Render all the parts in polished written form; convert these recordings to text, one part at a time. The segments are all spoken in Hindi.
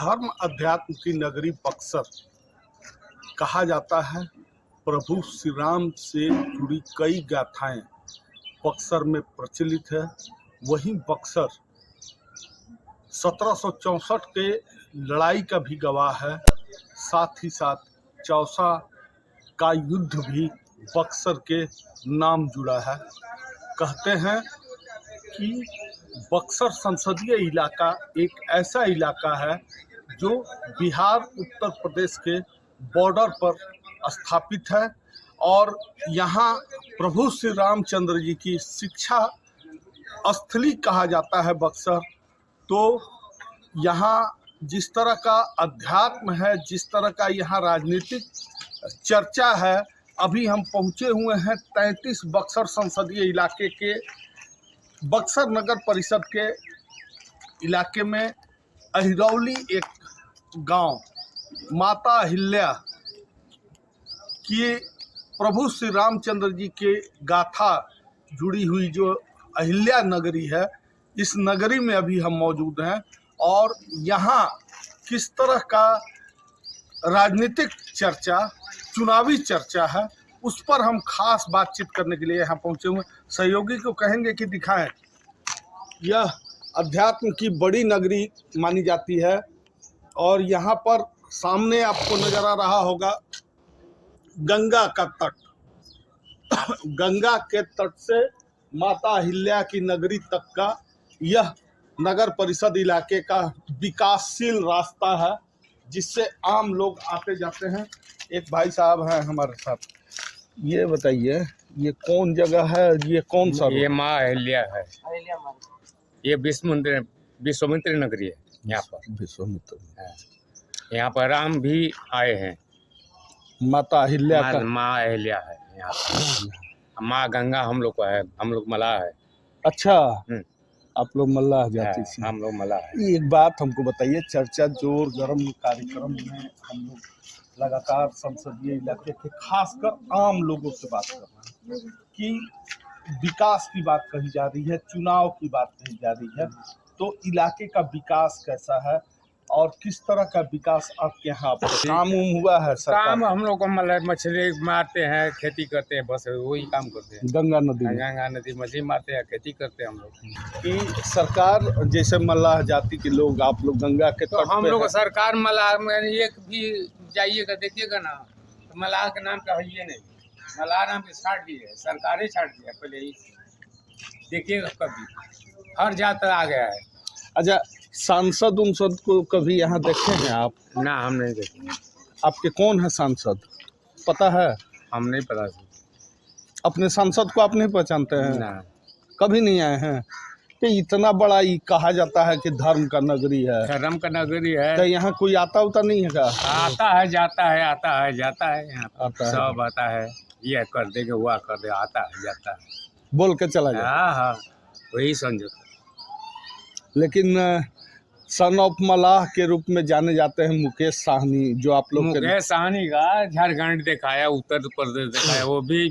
धर्म अध्यात्म की नगरी बक्सर कहा जाता है। प्रभु श्री राम से जुड़ी कई गाथाएं बक्सर में प्रचलित है। वहीं बक्सर 1764 के लड़ाई का भी गवाह है। साथ ही साथ चौसा का युद्ध भी बक्सर के नाम जुड़ा है। कहते हैं कि बक्सर संसदीय इलाका एक ऐसा इलाका है जो बिहार उत्तर प्रदेश के बॉर्डर पर स्थापित है और यहाँ प्रभु श्री रामचंद्र जी की शिक्षा स्थली कहा जाता है बक्सर। तो यहाँ जिस तरह का अध्यात्म है, जिस तरह का यहाँ राजनीतिक चर्चा है, अभी हम पहुँचे हुए हैं 33 बक्सर संसदीय इलाके के बक्सर नगर परिषद के इलाके में अहिरौली एक गांव माता अहिल्या की प्रभु श्री रामचंद्र जी के गाथा जुड़ी हुई जो अहिल्या नगरी है, इस नगरी में अभी हम मौजूद हैं और यहाँ किस तरह का राजनीतिक चर्चा, चुनावी चर्चा है, उस पर हम खास बातचीत करने के लिए यहाँ पहुँचे हुए। सहयोगी को कहेंगे कि दिखाएं। यह अध्यात्म की बड़ी नगरी मानी जाती है और यहाँ पर सामने आपको नजर आ रहा होगा गंगा का तट। गंगा के तट से माता अहिल्या की नगरी तक का यह नगर परिषद इलाके का विकासशील रास्ता है जिससे आम लोग आते जाते हैं। एक भाई साहब हैं हमारे साथ। ये बताइए, ये कौन जगह है, ये कौन सा? ये माँ अहिल्या है। ये विश्वामित्र नगरी है। यहाँ पर विश्वामित्र, यहाँ पर राम भी आए हैं। माता अहिल्या का माँ अहिल्या है यहाँ पर। माँ गंगा हम लोग का है, हम लोग मलाह है। अच्छा, आप लोग मल्लाह जाति से? हम लोग मलाह है। एक बात हमको बताइए, चर्चा जोर गर्म कार्यक्रम में हम लोग लगातार संसदीय इलाके के खासकर आम लोगों से बात कर रहे हैं कि विकास की बात कही जा रही है, चुनाव की बात कही जा रही है। तो इलाके का विकास कैसा है और किस तरह का विकास आपके यहाँ काम हुआ है? काम हम लोग मछली मारते हैं, खेती करते हैं, बस वही काम करते हैं। गंगा नदी मछली मारते हैं, खेती करते हैं हम लोग। कि सरकार जैसे मल्लाह जाति के लोग, आप लोग गंगा के तो तट हम पे लोग हैं। सरकार मलाह में एक भी जाइएगा देखिएगा ना, तो मलाह के नाम का है ये नहीं। मलाह नाम की छाट दी है, सरकारें छाट दी है पहले ही। देखिएगा कभी हर जाता आ गया है। अच्छा, सांसद उनसद को कभी यहाँ देखे हैं आप? ना, हम नहीं देखे। आपके कौन है सांसद, पता है? हम नहीं पता। अपने सांसद को आप नहीं पहचानते हैं? ना, कभी नहीं आए हैं? कि इतना बड़ा ये कहा जाता है कि धर्म का नगरी है, धर्म का नगरी है। तो यहाँ कोई आता उता नहीं है क्या? आता है, जाता है, आता है, जाता है। यहाँ आता है। सब आता है, ये कर देगा, हुआ कर दे, आता है, जाता है, बोल के चला जाए। हाँ, वही समझो। लेकिन सन ऑफ मलाह के रूप में जाने जाते हैं मुकेश साहनी, जो आप लोग मुकेश साहनी का झारखंड दिखाया, उत्तर प्रदेश दिखाया, वो भी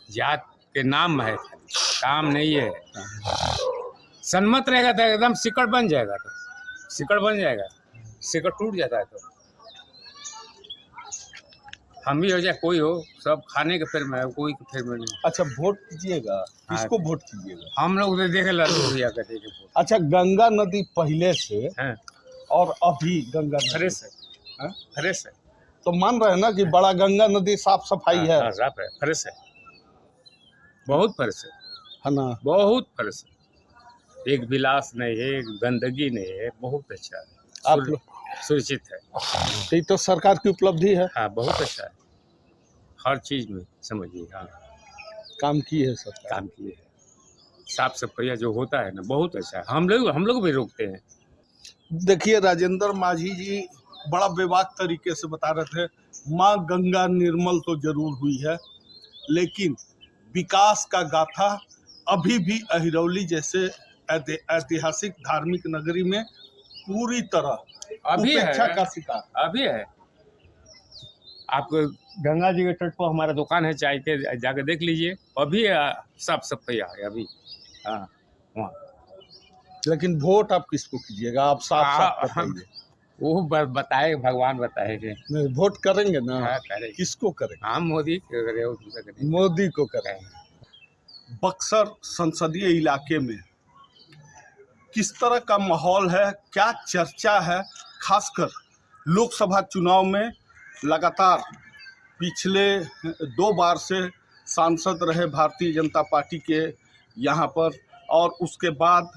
जात के नाम है, काम नहीं है। सन्मत रहेगा तो एकदम सिकड़ बन जाएगा, तो सिकड़ बन जाएगा, सिकड़ टूट जाता है। तो हम भी हो जाए, कोई हो, सब खाने के फिर में है, कोई के फिर में नहीं। अच्छा, वोट कीजिएगा, किसको वोट कीजिएगा? हम लोग तो देखे लड़ू भैया का देखे वोट। अच्छा, गंगा नदी पहले से हैं, और अभी गंगा नदी फ्रेश है, फ्रेश है। तो मान रहे हैं ना कि बड़ा गंगा नदी साफ सफाई है? हाँ, साफ है, फ्रेश है, बहुत फ्रेश है ना? बहुत फ्रेश है। एक विलास नहीं है, एक गंदगी नहीं है, बहुत अच्छा है। आप लोग सुरक्षित है। ये तो सरकार की उपलब्धि है। हाँ, बहुत अच्छा है, हर चीज में समझिए। हाँ, काम की है सरकार, काम किए है। साफ सफाई जो होता है ना, बहुत अच्छा है। हम लोग भी रोकते हैं। देखिए, राजेंद्र माझी जी बड़ा बेबाक तरीके से बता रहे थे, माँ गंगा निर्मल तो जरूर हुई है, लेकिन विकास का गाथा अभी भी अहिरौली जैसे ऐतिहासिक धार्मिक नगरी में पूरी तरह अभी उपेक्षा है, का शिकार। अभी है। आप गंगा जी के तट पर हमारा दुकान है चाय के, जाकर देख लीजिए, अभी साफ सफाई है अभी। हाँ, वहाँ। लेकिन वोट आप किसको कीजिएगा? आप साफ साफ बताइए। वो बताए, भगवान बताएंगे। नहीं, वोट करेंगे ना? हाँ करेंगे। किसको करेंगे? हाँ मोदी करे और दूसरा करेंगे। मोदी को करेंगे। बक्सर संसदीय इलाके में किस तरह का माहौल है, क्या चर्चा है, खासकर लोकसभा चुनाव में लगातार पिछले 2 बार से सांसद रहे भारतीय जनता पार्टी के यहाँ पर, और उसके बाद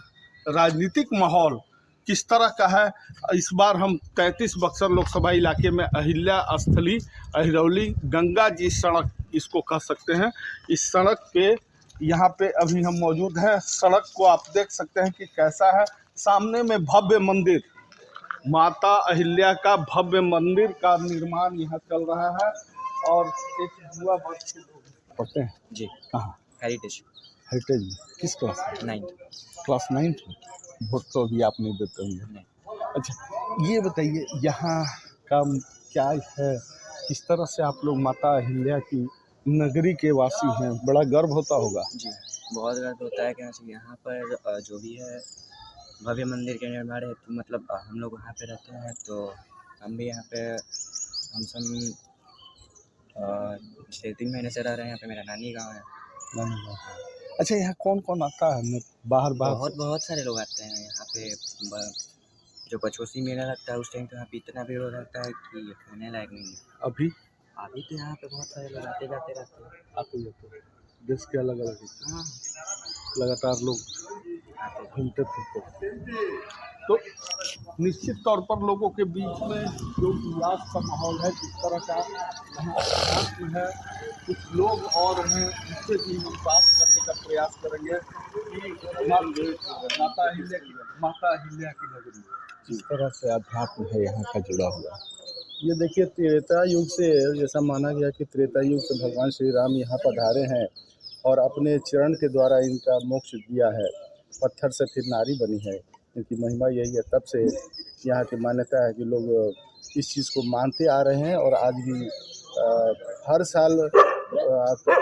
राजनीतिक माहौल किस तरह का है। इस बार हम 33 बक्सर लोकसभा इलाके में अहिल्या स्थली अहिरौली गंगा जी सड़क इसको कह सकते हैं, इस सड़क पे यहाँ पे अभी हम मौजूद हैं। सड़क को आप देख सकते हैं कि कैसा है। सामने में भव्य मंदिर, माता अहिल्या का भव्य मंदिर का निर्माण यहाँ चल रहा है। और एक युवा वर्ग के लोग पढ़ते हैं जी। कहाँ? हेरिटेज हेरिटेज में। किस क्लास में? 9th। क्लास 9th में। वोट तो अभी आप नहीं देते होंगे। अच्छा, ये बताइए यहाँ का क्या है, किस तरह से आप लोग माता अहिल्या की नगरी के वासी हैं, बड़ा गर्व होता होगा? जी, बहुत गर्व होता है कि यहाँ पर जो भी है भव्य मंदिर के निर्माण है, तो मतलब हम लोग वहाँ पे रहते हैं, तो हम भी यहाँ पे हम सब 3 महीने से रह रहे हैं। यहाँ पे मेरा नानी गाँव है। अच्छा, यहाँ कौन कौन आता है? बाहर बहुत सारे लोग आते हैं यहाँ पे। जो पचोसी मेला लगता है उस टाइम तो यहाँ पे इतना भीड़ हो रहता है कि कहने लायक नहीं है। अभी तो यहाँ पे बहुत सारे लोग आते जाते रहते हैं। आते जाते देश के अलग अलग हाँ, लगातार लोग आते हैं। घूमते फिरते, तो निश्चित तौर पर लोगों के बीच में जो उल्लास का माहौल है, जिस तरह का यहाँ है, कुछ लोग और हैं, उनसे भी हम बात करने का प्रयास करेंगे कि माता अहिल्या की नगरी जिस तरह से अध्यात्म है यहाँ का जुड़ा हुआ। ये देखिए, त्रेता युग से जैसा माना गया कि त्रेता युग से भगवान श्री राम यहाँ पधारे हैं और अपने चरण के द्वारा इनका मोक्ष दिया है। पत्थर से फिर नारी बनी है, इनकी महिमा यही है। तब से यहाँ की मान्यता है कि लोग इस चीज़ को मानते आ रहे हैं और आज भी हर साल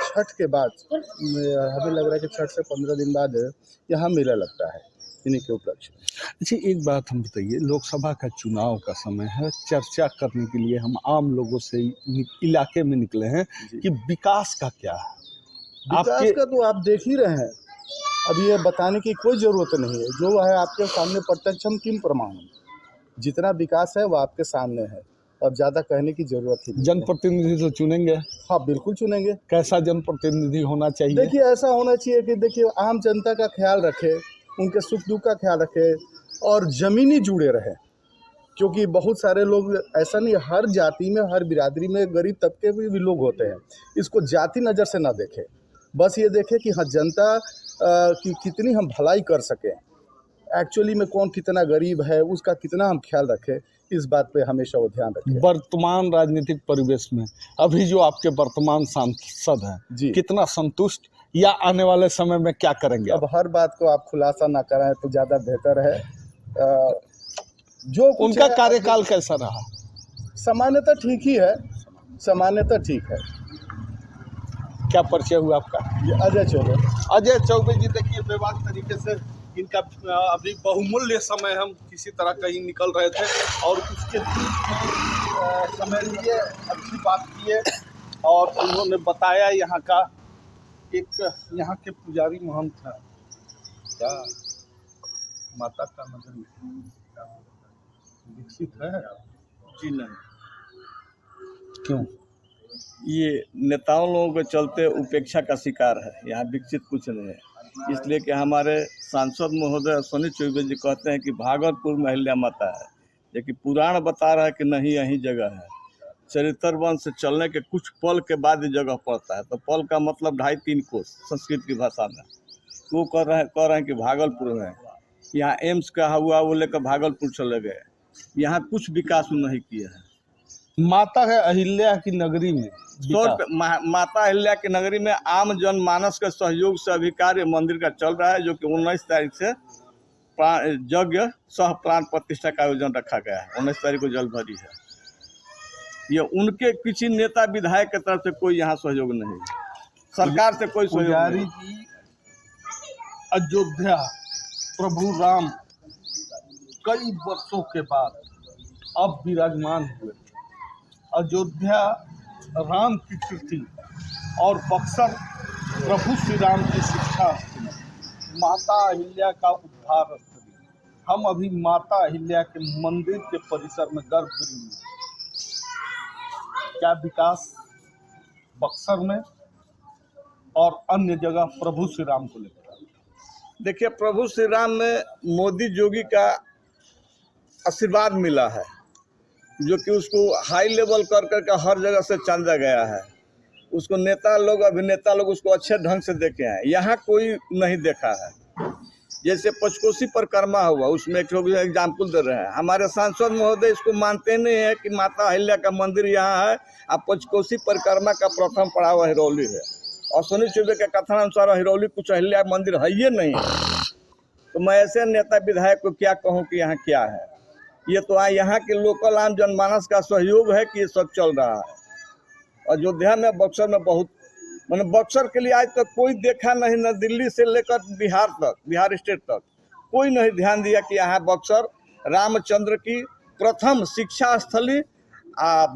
छठ के बाद हमें लग रहा है कि छठ से 15 दिन बाद यहाँ मेला लगता है इन्हीं के उपलक्ष्य में। अच्छा, एक बात हम बताइए, लोकसभा का चुनाव का समय है, चर्चा करने के लिए हम आम लोगों से इलाके में निकले हैं कि विकास का क्या है। विकास का तो आप देख ही रहे हैं, अब ये बताने की कोई ज़रूरत नहीं है। जो है आपके सामने प्रत्यक्ष, हम किम प्रमाण, जितना विकास है वो आपके सामने है, अब ज़्यादा कहने की ज़रूरत ही नहीं। जनप्रतिनिधि तो चुनेंगे? हाँ, बिल्कुल चुनेंगे। कैसा जनप्रतिनिधि होना चाहिए? देखिए, ऐसा होना चाहिए कि देखिए आम जनता का ख्याल रखे, उनके सुख दुख का ख्याल रखे और ज़मीनी जुड़े रहे, क्योंकि बहुत सारे लोग ऐसा नहीं, हर जाति में हर बिरादरी में गरीब तबके में भी लोग होते हैं। इसको जाति नज़र से ना देखें, बस ये देखें कि हाँ जनता की कितनी हम भलाई कर सकें, एक्चुअली में कौन कितना गरीब है उसका कितना हम ख्याल रखें, इस बात पे हमेशा वो ध्यान रखें। वर्तमान राजनीतिक परिवेश में अभी जो आपके वर्तमान सांसद हैं जी, कितना संतुष्ट, या आने वाले समय में क्या करेंगे? अब हर बात को आप खुलासा ना कराएं तो ज़्यादा बेहतर है। जो उनका कार्यकाल कैसा रहा? सामान्यतः ठीक ही है, सामान्यतः ठीक है। क्या परिचय हुआ आपका? अजय चौबे। अजय चौबे जी, देखिए बेबाक तरीके से इनका अभी बहुमूल्य समय हम किसी तरह कहीं निकल रहे थे और उसके समय लिए अच्छी बात किए, और उन्होंने बताया यहाँ का एक यहाँ के पुजारी महंत था, क्या माता का नगरी विकसित है? जी नहीं, क्यों? ये नेताओं लोगों के चलते उपेक्षा का शिकार है, यहाँ विकसित कुछ नहीं है। इसलिए कि हमारे सांसद महोदय सोनी चौबे जी कहते हैं कि भागलपुर में अहिल्या माता है, जबकि पुराण बता रहा है कि नहीं यही जगह है। चरित्र वंश से चलने के कुछ पल के बाद ये जगह पड़ता है, तो पल का मतलब 2.5-3 कोस संस्कृत की भाषा में। वो कह रहे हैं कि भागलपुर में यहाँ एम्स का हुआ, वो लेकर भागलपुर चले गए, यहाँ कुछ विकास नहीं किया है। माता है अहिल्या की नगरी में माता अहिल्या की नगरी में आम जनमानस के सहयोग से अभी कार्य मंदिर का चल रहा है, जो कि 19 तारीख से यज्ञ सह प्राण प्रतिष्ठा का आयोजन रखा गया है। 19 तारीख को जल भरी है। ये उनके किसी नेता विधायक की तरफ से कोई यहाँ सहयोग नहीं, सरकार से कोई सहयोग पुजारी नहीं। जी अयोध्या प्रभु राम कई वर्षों के बाद अब विराजमान हुए। अयोध्या राम की कीर्ति और बक्सर प्रभु श्री राम की शिक्षा स्थली, माता अहिल्या का उद्धार स्थली। हम अभी माता अहिल्या के मंदिर के परिसर में गर्भगृह में। क्या विकास बक्सर में और अन्य जगह प्रभु श्री राम को लेकर? देखिए, प्रभु श्री राम में मोदी योगी का आशीर्वाद मिला है, जो कि उसको हाई लेवल कर करके हर जगह से चांदा गया है। उसको नेता लोग, अभिनेता लोग उसको अच्छे ढंग से देखे हैं, यहाँ कोई नहीं देखा है। जैसे पंचकोसी परिक्रमा हुआ, उसमें एक एग्जाम्पल दे रहे हैं। हमारे सांसद महोदय इसको मानते नहीं है कि माता अहिल्या का मंदिर यहाँ है। अब पंचकोसी परिक्रमा का प्रथम पड़ाव हिरौली है, और सोनी चौबे के कथन अनुसार हिरौली कुछ अहिल्या मंदिर है ही नहीं है। तो मैं ऐसे नेता विधायक को क्या कहूँ कि यहाँ क्या है। ये तो यहाँ के लोकल आम जनमानस का सहयोग है कि ये सब चल रहा है। अयोध्या में, बक्सर में बहुत, मैंने बक्सर के लिए आज तक कोई देखा नहीं, न दिल्ली से लेकर बिहार तक, बिहार स्टेट तक कोई नहीं ध्यान दिया कि यहाँ बक्सर रामचंद्र की प्रथम शिक्षा स्थली,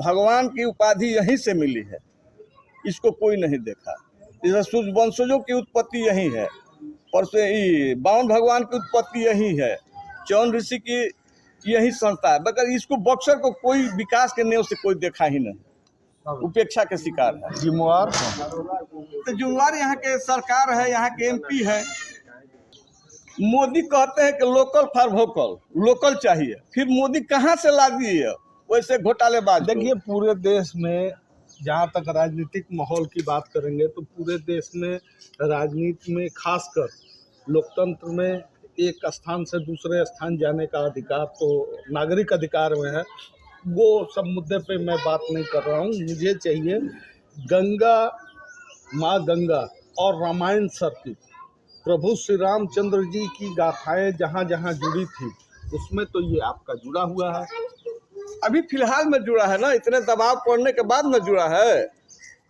भगवान की उपाधि यहीं से मिली है। इसको कोई नहीं देखा। इधर सूर्य वंशजों की उत्पत्ति यहीं है, परसों बावन भगवान की उत्पत्ति यहीं है, चौन ऋषि की यही संस्था है, मगर इसको बक्सर को कोई विकास के नेव से कोई देखा ही नहीं, उपेक्षा के शिकार है। जिम्मेवार तो जिम्मेवार यहाँ के सरकार है, यहाँ के एमपी है। मोदी कहते हैं कि लोकल फॉर वोकल, लोकल चाहिए, फिर मोदी कहाँ से ला दिए वैसे घोटालेबाज। देखिए, पूरे देश में जहाँ तक राजनीतिक माहौल की बात करेंगे तो पूरे देश में राजनीति में, खासकर लोकतंत्र में, एक स्थान से दूसरे स्थान जाने का अधिकार तो नागरिक अधिकार में है। वो सब मुद्दे पे मैं बात नहीं कर रहा हूँ। मुझे चाहिए गंगा, माँ गंगा और रामायण सर्किट, प्रभु श्री रामचंद्र जी की गाथाएं जहाँ जहाँ जुड़ी थी, उसमें तो ये आपका जुड़ा हुआ है। अभी फिलहाल में जुड़ा है ना, इतने दबाव पड़ने के बाद में जुड़ा है।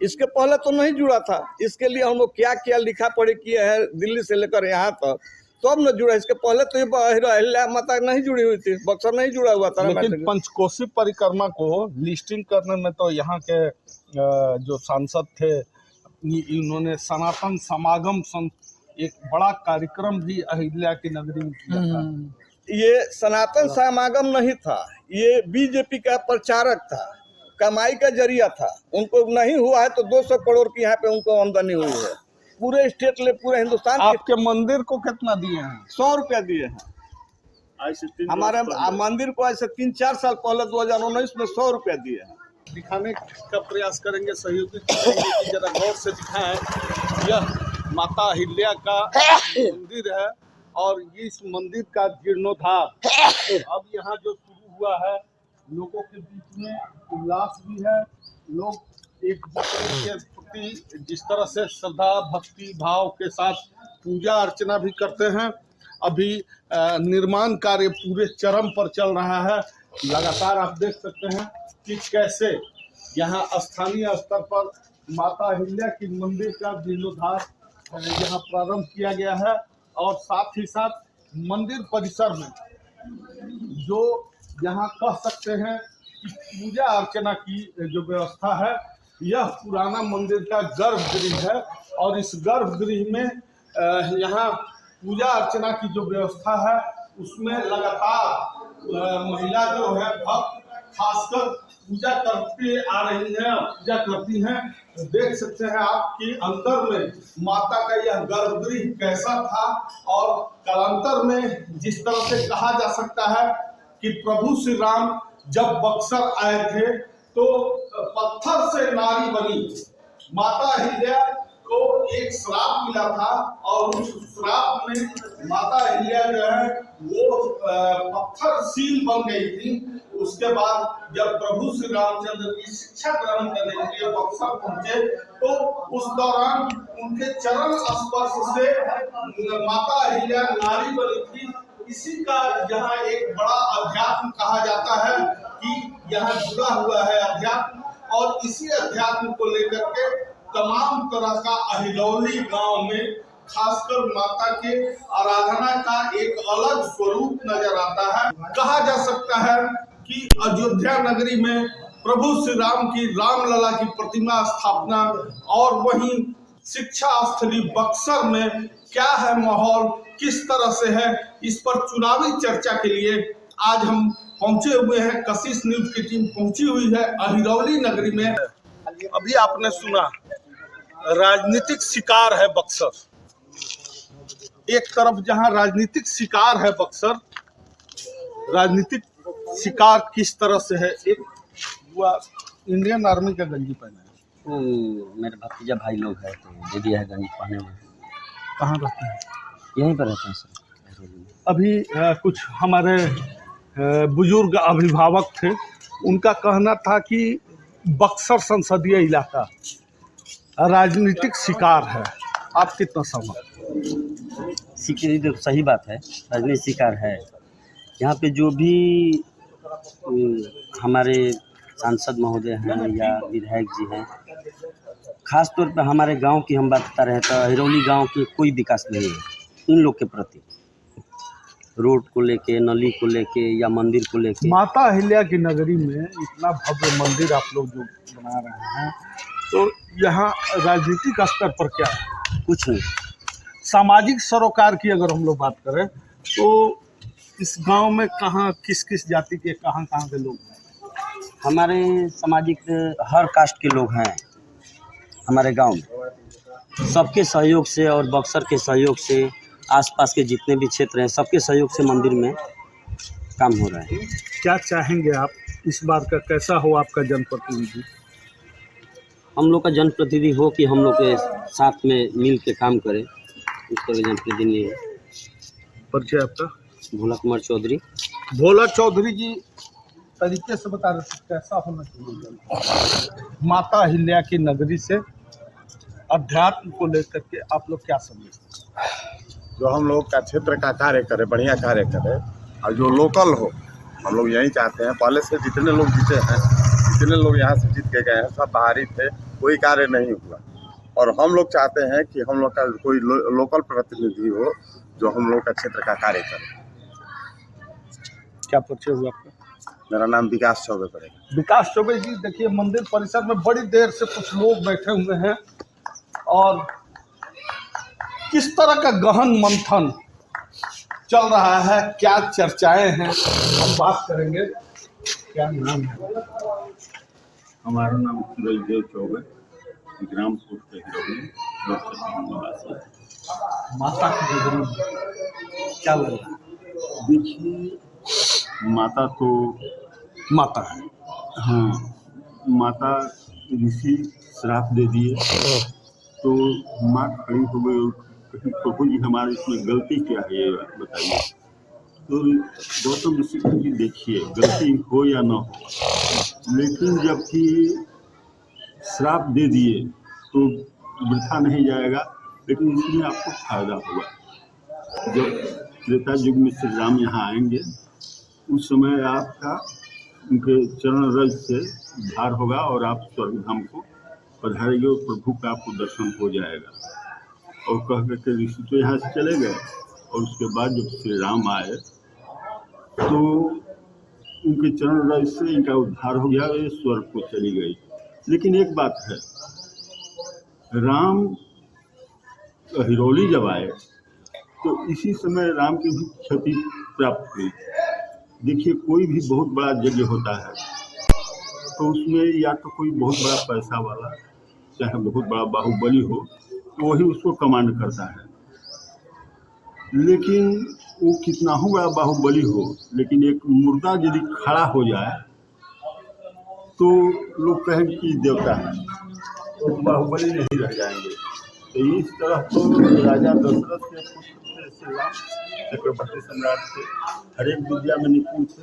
इसके पहले तो नहीं जुड़ा था। इसके लिए हम लोग क्या क्या लिखा पढ़ी किए हैं दिल्ली से लेकर यहाँ तक, तो अब न जुड़ा। इसके पहले तो ये अहिल्या माता नहीं जुड़ी हुई थी, बक्सर नहीं जुड़ा हुआ था। लेकिन पंचकोसी परिक्रमा को लिस्टिंग करने में तो यहाँ के जो सांसद थे, इन्होंने सनातन समागम एक बड़ा कार्यक्रम भी अहिल्या की नगरी में किया था। ये सनातन समागम नहीं था, ये बीजेपी का प्रचारक था, कमाई का जरिया था। उनको नहीं हुआ है तो 200 करोड़ की यहाँ पे उनको आमदनी हुई है। पूरे स्टेट ले, पूरे हिंदुस्तान। आपके मंदिर को कितना दिए हैं? 100 रुपया दिए हैं। हमारे मंदिर को ऐसे 3-4 साल पहले 2019 में 100 रुपया दिए हैं। दिखाने का प्रयास करेंगे, सहयोगी कि जरा गौर से दिखाएं। यह माता अहिल्या का मंदिर है और इस मंदिर का जीर्णोद्धार अब यहाँ जो शुरू हुआ है, लोगों के बीच में उल्लास भी है। लोग एक दूसरे के प्रति जिस तरह से श्रद्धा भक्ति भाव के साथ पूजा अर्चना भी करते हैं। अभी निर्माण कार्य पूरे चरम पर चल रहा है। लगातार आप देख सकते हैं कि कैसे यहाँ स्थानीय स्तर पर माता अहिल्या की मंदिर का जीर्णोद्धार यहाँ प्रारंभ किया गया है, और साथ ही साथ मंदिर परिसर में जो यहाँ कह सकते हैं कि पूजा अर्चना की जो व्यवस्था है, यह पुराना मंदिर का गर्भगृह है। और इस गर्भगृह में यहाँ पूजा अर्चना की जो व्यवस्था है, उसमें लगातार महिला जो है भक्त खासकर पूजा करते आ रही हैं, पूजा करती हैं। देख सकते हैं आप कि अंदर में माता का यह गर्भगृह कैसा था, और कालांतर में जिस तरह से कहा जा सकता है कि प्रभु श्री राम जब बक्सर आए थे तो पत्थर से नारी बनी। माता अहिल्या को एक श्राप मिला था, और उस श्राप में माता अहिल्या जो है वो पत्थर सील बन गई थी। उसके बाद जब प्रभु श्री रामचंद्र की शिक्षा ग्रहण करने के लिए बक्सर पहुंचे, तो उस दौरान उनके चरण स्पर्श से माता अहिल्या नारी बनी थी। इसी का यहाँ एक बड़ा अध्यात्म कहा जाता है कि यहाँ जुड़ा हुआ है अध्यात्म, और इसी अध्यात्म को लेकर के तमाम तरह का अहिरौली गांव में खासकर माता के आराधना का एक अलग स्वरूप नजर आता है। कहा जा सकता है कि अयोध्या नगरी में प्रभु श्री राम की रामलला की प्रतिमा स्थापना और वहीं शिक्षा स्थली बक्सर में क्या है माहौल, किस तरह से है, इस पर चुनावी चर्चा के लिए आज हम पहुंचे हुए हैं। कशिश न्यूज की टीम पहुंची हुई है अहिरौली नगरी में। अभी आपने सुना राजनीतिक शिकार है बक्सर। एक तरफ जहां राजनीतिक शिकार है बक्सर, राजनीतिक शिकार किस तरह से है। एक हुआ इंडियन आर्मी का गंजी पहना है, वो मेरे भतीजा भाई लोग हैं तो दे दिया है गंजी पहने हुए। कहाँ रहते हैं? यहीं पर रहते हैं सर। अभी कुछ हमारे बुजुर्ग अभिभावक थे, उनका कहना था कि बक्सर संसदीय इलाका राजनीतिक शिकार है। आप कितना सहमत? सही बात है, राजनीतिक शिकार है। यहाँ पे जो भी हमारे सांसद महोदय हैं या विधायक जी हैं, खास तौर पे हमारे गांव की हम बात करते रहे तो हिरौली गांव के कोई विकास नहीं है इन लोग के प्रति। रोड को लेके, नली को लेके या मंदिर को लेके। माता अहिल्या की नगरी में इतना भव्य मंदिर आप लोग जो बना रहे हैं, तो यहाँ राजनीतिक स्तर पर क्या है? कुछ नहीं। सामाजिक सरोकार की अगर हम लोग बात करें तो इस गांव में कहाँ किस किस जाति के कहाँ के लोग हैं? हमारे सामाजिक हर कास्ट के लोग हैं हमारे गांव में। सबके सहयोग से और बक्सर के सहयोग से, आसपास के जितने भी क्षेत्र हैं, सबके सहयोग से मंदिर में काम हो रहा है। क्या चाहेंगे आप इस बार का, कैसा हो आपका जनप्रतिनिधि? हम लोग का जनप्रतिनिधि हो कि हम लोग के साथ में मिल के काम करें, उस तरह जनप्रतिनिधि है। परिचय आपका? भोला कुमार चौधरी। भोला चौधरी जी, तरीके से बता रहे थे कैसा होना चाहिए माता अहिल्या की नगरी से अध्यात्म को लेकर के, आप लोग क्या समझते हैं? जो हम लोग का क्षेत्र का कार्य करे, बढ़िया कार्य करे और जो लोकल हो, हम लोग यही चाहते हैं। पहले से जितने लोग जीते हैं, जितने लोग यहाँ से जीत के गए हैं, सब बाहरी थे, कोई कार्य नहीं हुआ। और हम लोग चाहते हैं कि हम लोग का कोई लोकल प्रतिनिधि हो जो हम लोग का क्षेत्र का कार्य करे। क्या परिचय हुआ आपका? मेरा नाम विकास चौबे पड़ेगा। विकास चौबे जी, देखिए मंदिर परिसर में बड़ी देर से कुछ लोग बैठे हुए हैं और किस तरह का गहन मंथन चल रहा है, क्या चर्चाएं हैं, हम बात करेंगे। क्या नाम है? हमारा नाम सूरजदेव चौबे, ग्राम पोस्ट हिरौली, बक्सर। माता की नगरी में क्या लग रहा है? देखिए, माता तो माता है। हाँ, माता ऋषि श्राप दे दिए तो माँ खड़ी हो गई और कहीं प्रभु जी हमारे इसमें गलती क्या है ये बताइए। तो गौतम ऋषि जी देखिए, गलती हो या ना हो, लेकिन जबकि श्राप दे दिए तो वृथा नहीं जाएगा, लेकिन इसमें आपको फायदा होगा। जब त्रेता युग में श्री राम यहाँ आएंगे उस समय आपका उनके चरण रज से उद्धार होगा और आप स्वर्गधाम को पधारेंगे और प्रभु का आपको दर्शन हो जाएगा। और कह करके ऋषि तो यहाँ से चले गए और उसके बाद जब श्री राम आए तो उनके चरण रज से इनका उद्धार हो गया, ये स्वर्ग को चली गई। लेकिन एक बात है, राम हिरौली जब आए तो इसी समय राम की भी क्षति प्राप्त हुई। देखिए, कोई भी बहुत बड़ा यज्ञ होता है तो उसमें या तो कोई बहुत बड़ा पैसा वाला, चाहे बहुत बड़ा बाहुबली हो, तो वही उसको कमांड करता है। लेकिन वो कितना हो बड़ा बाहुबली हो, लेकिन एक मुर्दा यदि खड़ा हो जाए तो लोग कहेंगे कि देवता है, तो बाहुबली नहीं रह जाएंगे। तो इस तरह तो राजा दशरथ के पुत्र श्री राम चक्रवर्ती सम्राट थे, हर एक विद्या में निपुण थे।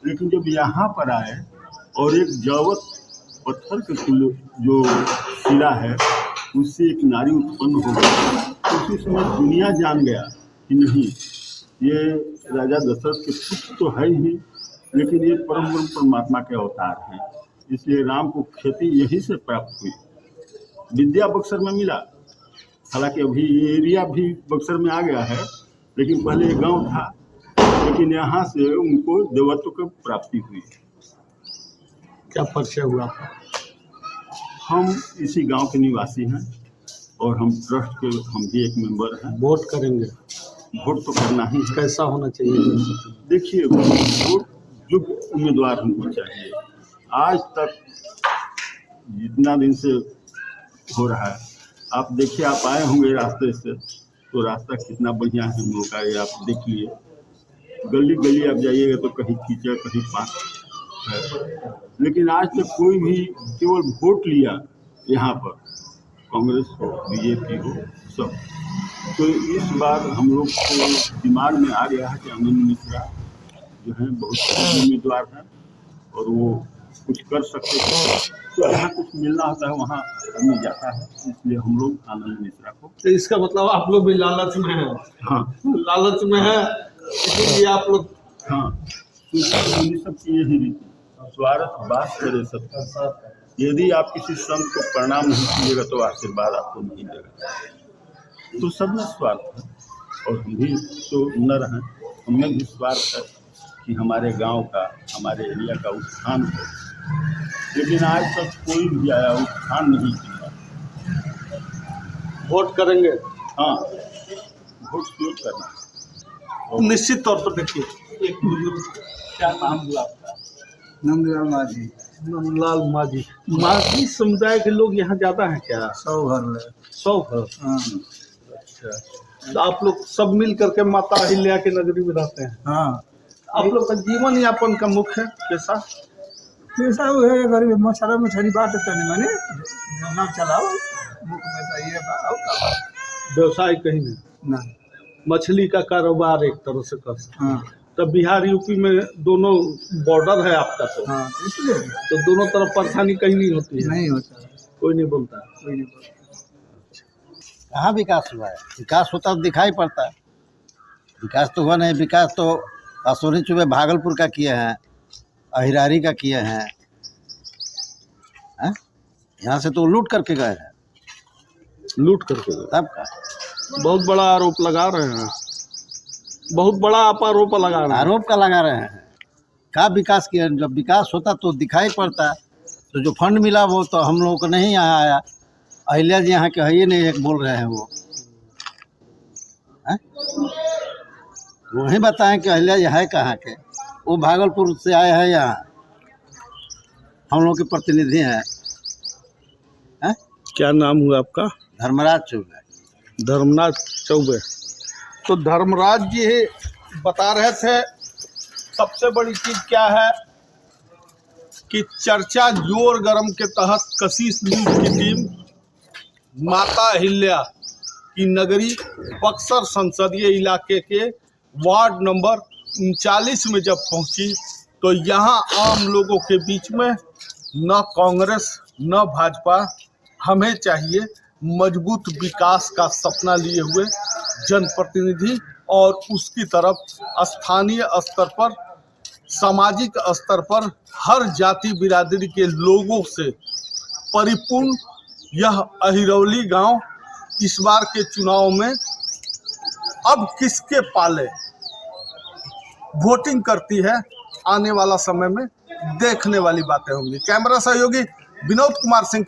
लेकिन जब यहाँ पर आए और एक जवत पत्थर के जो शिला है उससे एक नारी उत्पन्न हो गई, तो उसी समय दुनिया जान गया कि नहीं, ये राजा दशरथ के पुत्र तो है ही, लेकिन ये परम ब्रह्म परमात्मा के अवतार हैं। इसलिए राम को ख्याति यहीं से प्राप्त हुई। विद्या बक्सर में मिला, हालांकि अभी ये एरिया भी बक्सर में आ गया है, लेकिन पहले ये गांव था, लेकिन यहाँ से उनको देवत्व की प्राप्ति हुई। क्या परिचय हुआ आपका? हम इसी गांव के निवासी हैं और हम ट्रस्ट के हम भी एक मेंबर हैं। वोट करेंगे, वोट तो करना ही है। कैसा होना चाहिए? देखिए, वोट योग्य उम्मीदवार हमको चाहिए। आज तक जितना दिन से हो रहा है, आप देखिए, आप आए होंगे रास्ते से, तो रास्ता कितना बढ़िया है हम लोग का, ये आप देखिए। गली गली आप जाइएगा तो कहीं कीचड़ कहीं पानी है, लेकिन आज तक कोई भी केवल वोट लिया यहाँ पर, कांग्रेस हो बीजेपी हो सब। तो इस बार हम लोग को दिमाग में आ गया है कि आनंद मिश्रा जो है बहुत अच्छे उम्मीदवार हैं और वो कुछ कर सकते थे। तो जहाँ कुछ मिलना होता है वहाँ मिल जाता है, इसलिए हम लोग आनंद मिश्रा को। तो इसका मतलब आप लोग भी लालच में हैं? हाँ, लालच में है, इसलिए आप लोग। हाँ, तो सब की यही रीति, स्वार्थ बात करे सब। यदि आप किसी संत को प्रणाम नहीं कीजिएगा तो आशीर्वाद आपको नहीं देगा। तो सब में स्वार्थ है और हम भी तो नर हैं, हमें भी स्वार्थ है कि हमारे गांव का, हमारे एरिया का उत्थान हो, लेकिन आज तक कोई भी आया उत्थान नहीं किया। वोट करेंगे? हाँ, वोट क्यों करना। निश्चित तौर पर देखिए, एक बुजुर्ग, क्या नाम हुआ आपका? नंदलाल माझी। नंदलाल माझी। माझी समुदाय के लोग यहाँ ज्यादा हैं क्या? 100 घर है। 100 घर। हाँ अच्छा, तो आप लोग सब मिल करके माता अहिल्या के नगरी में रहते हैं? हाँ। आप लोग का जीवन यापन का मुख्य पैसा? पैसा वो है, गरीब मछली मछली बात करने माने नाम चलाओ, मुख्य पैसा ये व्यवसाय कहीं नहीं? ना। मछली का कारोबार एक तरह से कर सकते। हाँ तब बिहार यूपी में दोनों बॉर्डर है आपका, तो हाँ, इसलिए तो दोनों तरफ परेशानी कहीं नहीं होती है? नहीं होता, कोई नहीं बोलता? कोई नहीं बोलता। कहाँ विकास हुआ है? विकास होता तो दिखाई पड़ता है। विकास तो हुआ नहीं। विकास तो असोरी चुबे भागलपुर का किए हैं, अहिरारी का किए हैं, यहाँ से तो लूट करके गए हैं। लूट करके गए? तब का बहुत बड़ा आरोप लगा रहे हैं, बहुत बड़ा आप आरोप लगा रहे हैं। आरोप का लगा रहे हैं। क्या विकास किया? जब विकास होता तो दिखाई पड़ता। तो जो फंड मिला वो तो हम लोगों को नहीं यहाँ आया। अहिल्या जी यहाँ के है ही नहीं, एक बोल रहे हैं वो वही बताएं कि अहिल्या जी है कहाँ के। वो भागलपुर से आए हैं, यहाँ हम लोग के प्रतिनिधि हैं। क्या नाम हुआ आपका? धर्मराज चौबे। धर्मराज चौबे। तो धर्मराज जी बता रहे थे, सबसे बड़ी चीज क्या है कि चर्चा जोर गरम के तहत कशिश न्यूज की टीम माता अहिल्या की नगरी बक्सर संसदीय इलाके के वार्ड नंबर 39 में जब पहुंची तो यहाँ आम लोगों के बीच में न कांग्रेस न भाजपा, हमें चाहिए मजबूत विकास का सपना लिए हुए जनप्रतिनिधि और उसकी तरफ स्थानीय स्तर पर, सामाजिक स्तर पर हर जाति बिरादरी के लोगों से परिपूर्ण यह अहिरौली गांव इस बार के चुनाव में अब किसके पाले वोटिंग करती है, आने वाला समय में देखने वाली बातें होंगी। कैमरा सहयोगी विनोद कुमार सिंह।